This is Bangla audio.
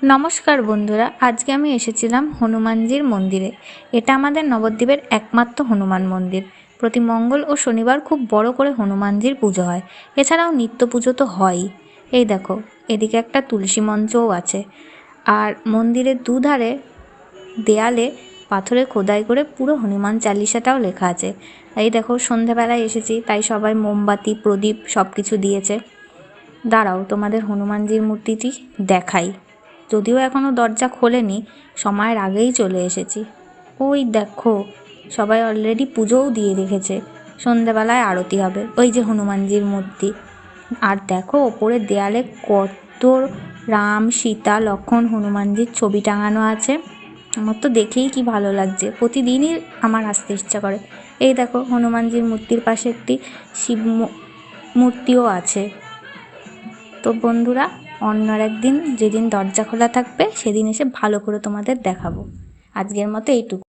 নমস্কার বন্ধুরা, আজকে আমি এসেছিলাম হনুমানজির মন্দিরে। এটা আমাদের নবদ্বীপের একমাত্র হনুমান মন্দির। প্রতি মঙ্গল ও শনিবার খুব বড় করে হনুমানজির পুজো হয়। এছাড়াও নিত্য পুজো তো হয়ই। এই দেখো, এদিকে একটা তুলসী মঞ্চও আছে। আর মন্দিরের দুধারে দেয়ালে পাথরে খোদাই করে পুরো হনুমান চালিসাটাও লেখা আছে। এই দেখো, সন্ধেবেলায় এসেছি, তাই সবাই মোমবাতি প্রদীপ সব কিছু দিয়েছে। দাঁড়াও, তোমাদের হনুমানজির মূর্তিটি দেখাই। যদিও এখনও দরজা খোলেনি, সময়ের আগেই চলে এসেছি। ওই দেখো, সবাই অলরেডি পুজোও দিয়ে রেখেছে। সন্ধেবেলায় আরতি হবে। ওই যে হনুমানজির মূর্তি। আর দেখো, ওপরের দেয়ালে কত রাম, সীতা, লক্ষ্মণ, হনুমানজির ছবি টাঙানো আছে। আমার তো দেখেই কি ভালো লাগছে, প্রতিদিনই আমার আসতে ইচ্ছা করে। এই দেখো, হনুমানজির মূর্তির পাশে একটি শিব মূর্তিও আছে। তো বন্ধুরা, অন্য একদিন যেদিন দরজা খোলা থাকবে সেদিন এসে ভালো করে তোমাদের দেখাবো। আজকের মতো এইটুকু।